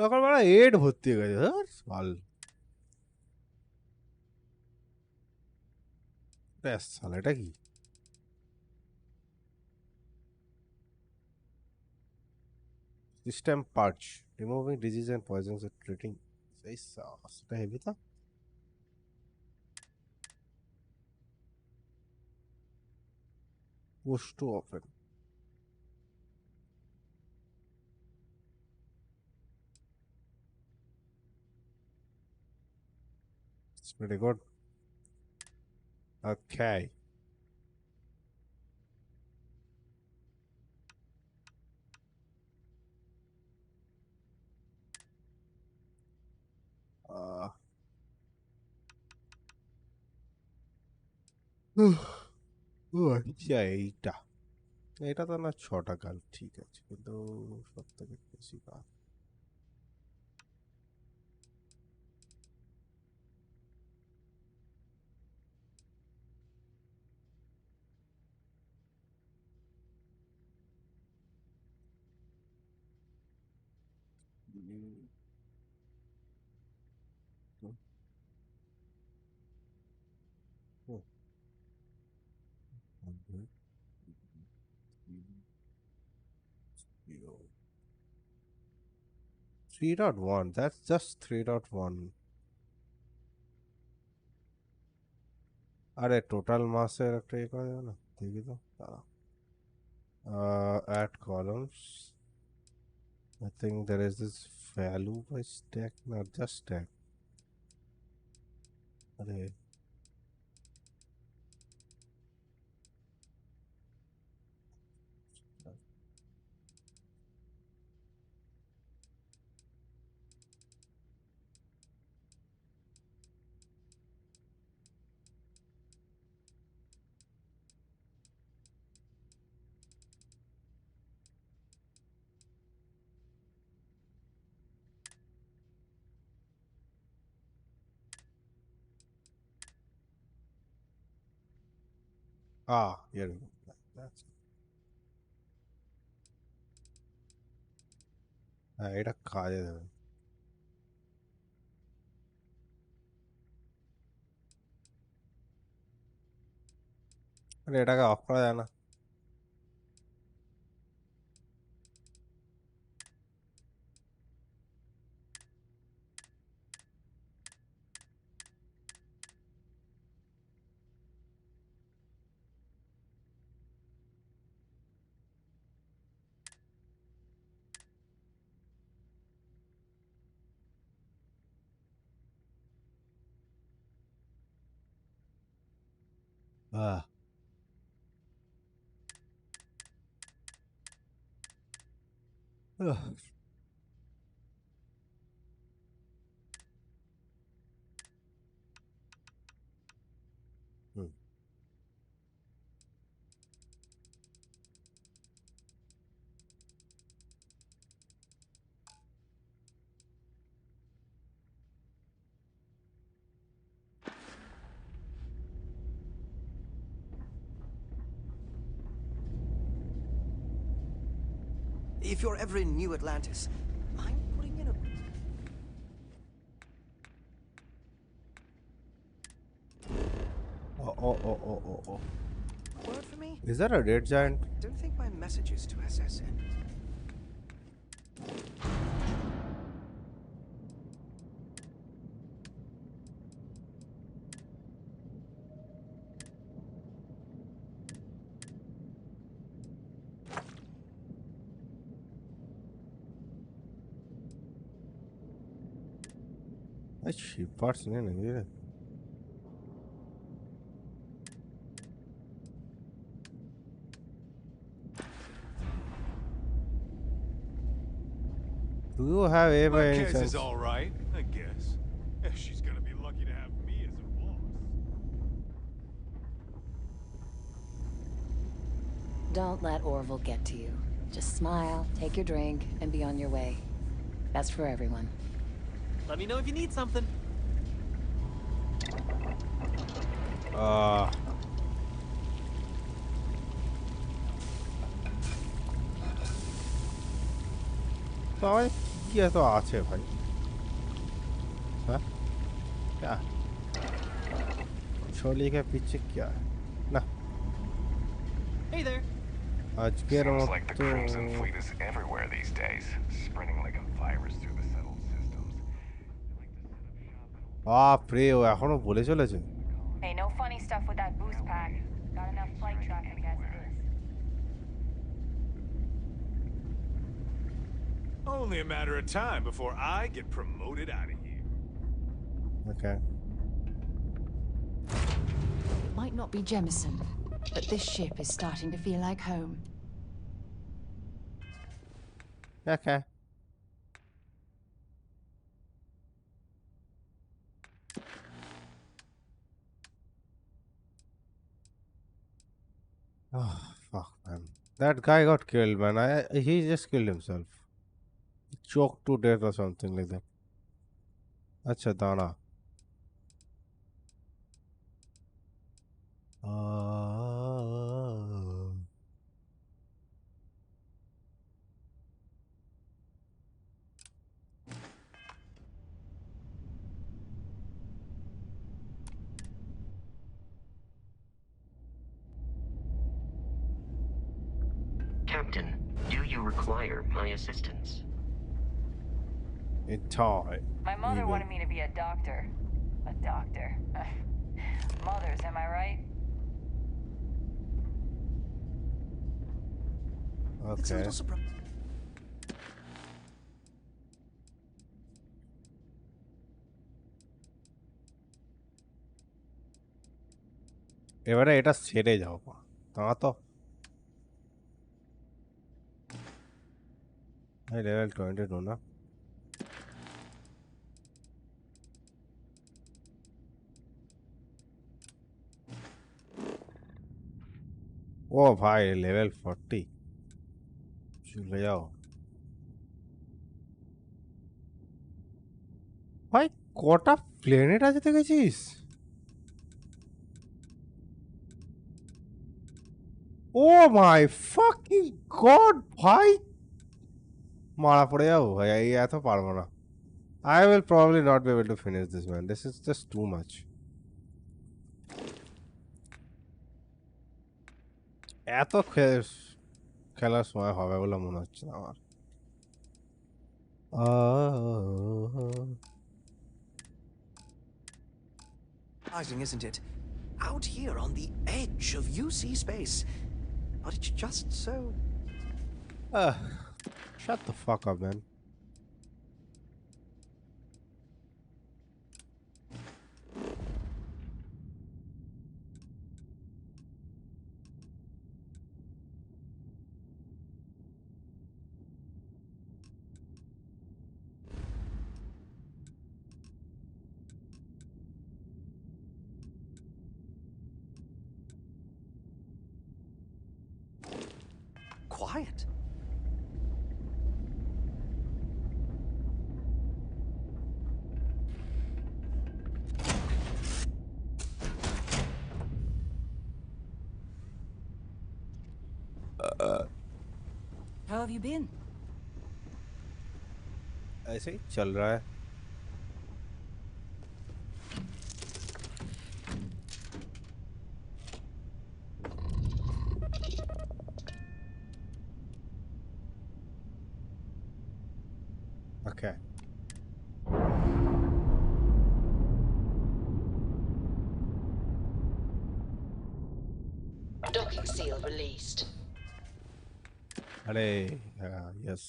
এখন মানে এড ভর্তি হয়ে গেছে ভাল। ব্যাস শালা এটা কি? System purge, removing disease and poisons and treating. Say sauce. এটা হেভি তো? Push to open. It's pretty good. Okay. আচ্ছা এইটা এটা তো না 6টা কাল ঠিক আছে কিন্তু সব থেকে বেশি কাল Three dot one. That's just 3.1. আরে টোটাল মাসের একটা ইয়ে করা যাবে না দেখি তো দাঁড়া add columns. I think there is this value by stack, not just stack. আরে here we go. That's এটা কাজে দেবে আরে এটাকে অফ করা যায় না? Ah. Ugh. Hmm. If you're ever in New Atlantis, mind putting in a... Oh. Word for me? Is that a red giant? Don't think my messages to SSN. अच्छी parts नहीं लगी रे. Do you have a by any Marquez chance? is all right, I guess. Yeah, she's gonna be lucky to have me as her boss. Don't let Orville get to you. Just smile, take your drink, and be on your way. That's for everyone. Let me know if you need something. भाई ये तो आछे भाई. हाँ? क्या? छोली के पीछे क्या है? ना. Hey there. आज के Seems like the Crimson Fleet is everywhere these days, spreading like a virus through the settled systems. বাপরে ও এখনো বলে চলেছে. Hey, no funny stuff with that boost pack. Got enough flight traffic as it is. Only a matter of time before I get promoted out of here. Okay. It might not be Jemison, but this ship is starting to feel like home. Okay. Oh fuck man. That guy got killed man. He just killed himself. He choked to death or something like that. अच्छा दाना. Captain, do you require my assistance? Entirely. My mother wanted me to be a doctor. A doctor. Mothers, am I right? It's a Okay. little surprise. এবারে এটা ছেড়ে যাও তা তো level 22 না ও ভাই লেভেল 40 চলে যাও ভাই কটা প্ল্যানেট আছে দেখেছিস ও মাই ফাকিং গড ভাই মারা পড়ে যাবো ভাই এই এত পারবো না I will probably not be able to finish this man. This is just too much. এত খেলার সময় হবে বলে মনে হচ্ছে না আমার। Isn't it? Out here on the edge of UC space. But it's just so... Shut the fuck up, man. quiet. How have you been? ऐसे ही चल रहा है। Okay. Docking seal released. Hooray. Yes.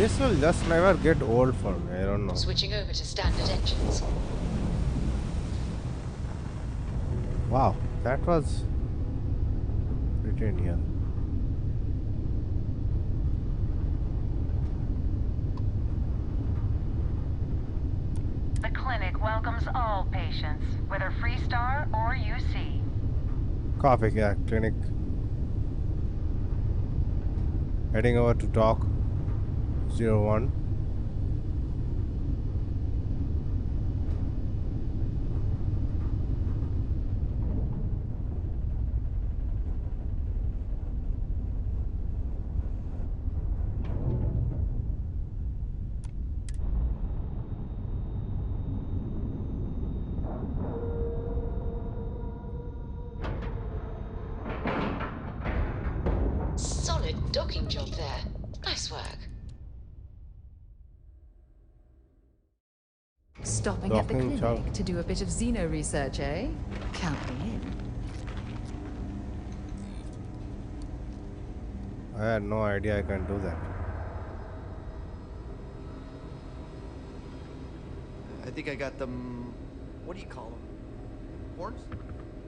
This will just never get old for me. I don't know. Switching over to standard engines. Wow, that was pretty near. The clinic welcomes all patients, whether Freestar or UC. Copy, yeah, clinic. Heading over to dock 01. Solid docking job there. Nice work. Stopping at the Docking clinic job. to do a bit of xeno research, eh? Count me in. I had no idea I can do that. I think I got them... What do you call them? Horns?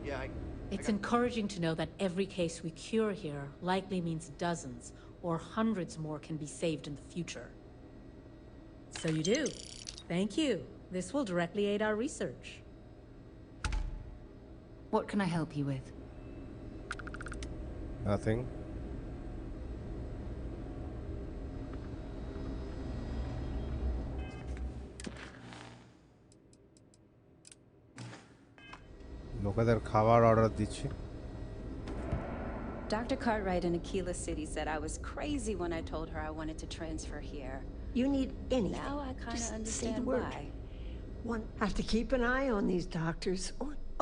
Yeah, It's encouraging to know that every case we cure here likely means dozens or hundreds more can be saved in the future. So you do. Thank you. This will directly aid our research. What can I help you with? Nothing. লোকেদের খাবার order দিচ্ছি। Dr. Cartwright in Aquila City said I was crazy when I told her I wanted to transfer here. You need anything. Now I kind of Just say the understand word. why. One have to keep an eye on these doctors.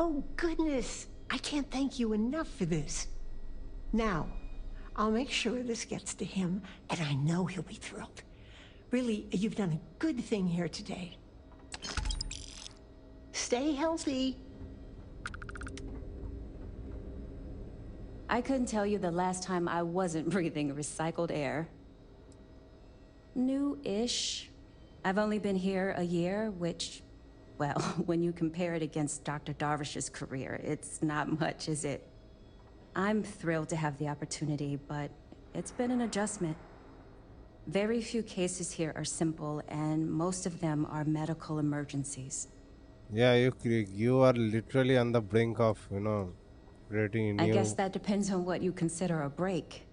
Oh goodness, I can't thank you enough for this. Now, I'll make sure this gets to him, and I know he'll be thrilled. Really, you've done a good thing here today. Stay healthy. I couldn't tell you the last time I wasn't breathing recycled air. New-ish. I've only been here a year, which, well, when you compare it against Dr. Darvish's career, it's not much, is it? I'm thrilled to have the opportunity, but it's been an adjustment. Very few cases here are simple, and most of them are medical emergencies. Yeah, you are literally on the brink of, creating a I guess new. that depends on what you consider a break.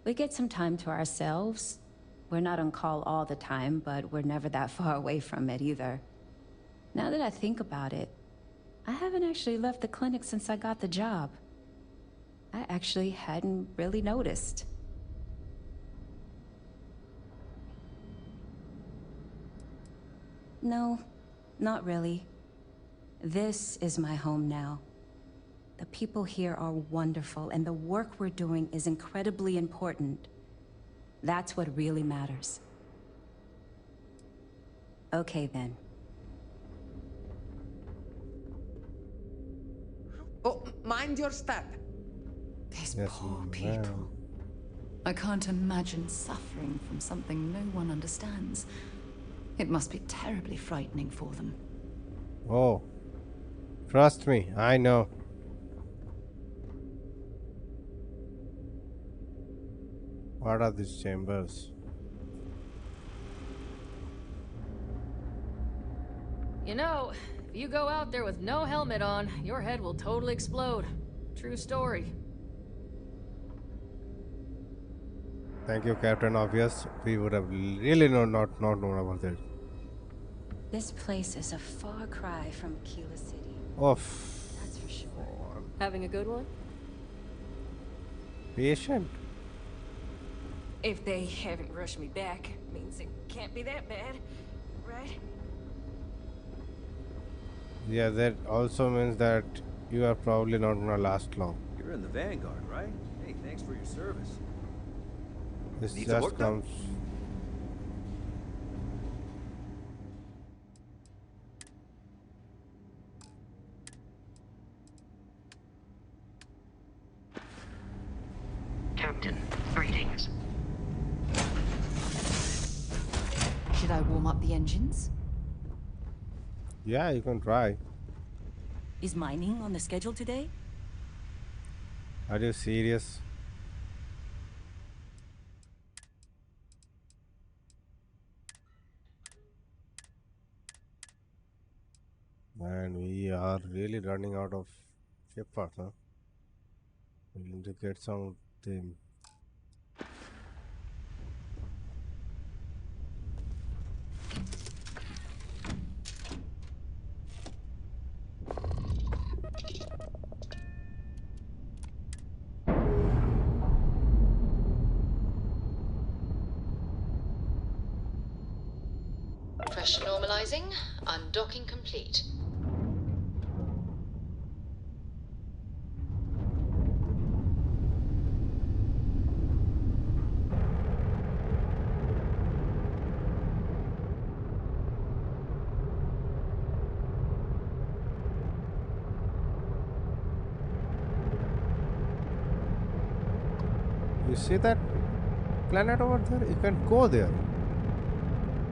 We get some time to ourselves. We're not on call all the time, but we're never that far away from it either. Now that I think about it, I haven't actually left the clinic since I got the job. I actually hadn't really noticed. No, not really. This is my home now. The people here are wonderful, and the work we're doing is incredibly important. That's what really matters. Okay, then. Oh, mind your step. These Yes, poor ma'am. people. I can't imagine suffering from something no one understands. It must be terribly frightening for them. Oh, trust me, I know. What are these chambers? You know, if you go out there with no helmet on, your head will totally explode. True story. Thank you, Captain Obvious. We would have really not known about that. This place is a far cry from Aquila City. Oh, That's for sure. Having a good one? patient. If they haven't rushed me back, means it can't be that bad, right? Yeah, that also means that you are probably not gonna last long. You're in the Vanguard, right? Hey, thanks for your service. This Need some just work done? comes. Captain, greetings. Should I warm up the engines? Yeah, you can try. Is mining on the schedule today? Are you serious? Man, we are really running out of ship parts, huh? We need to get some of them. Pressure normalizing. Undocking complete. You see that planet over there? You can go there.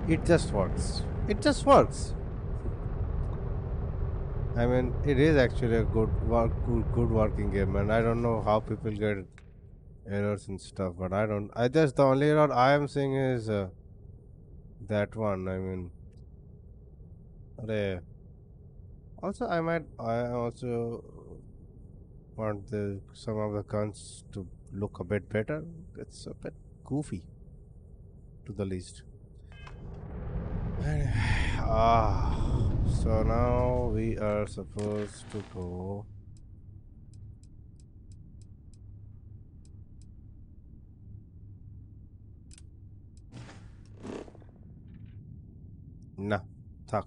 It just works. It just works. I mean, it is actually a good working game, and I don't know how people get errors and stuff, but I don't. I just the only error I am seeing is that one. I mean, also I also want some of the guns to look a bit better. It's a bit goofy, to the least. So now we are supposed to go. না থাক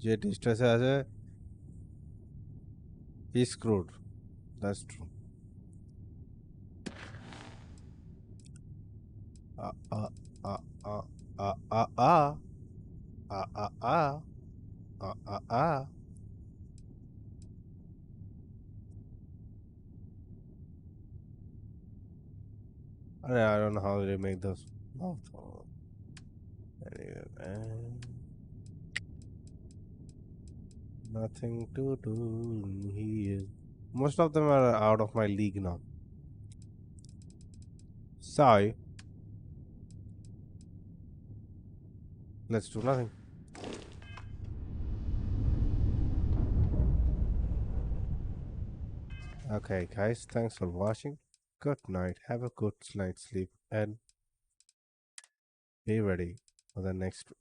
যে ডিস্টেন্সে আছে he screwed. That's true. Ah ah ah ah ah ah ah ah ah ah ah ah ah. I don't know how they make those mouth. Anyway, man. Nothing to do here. Most of them are out of my league now. So let's do nothing. Okay, guys, thanks for watching. Good night. Have a good night's sleep and be ready for the next.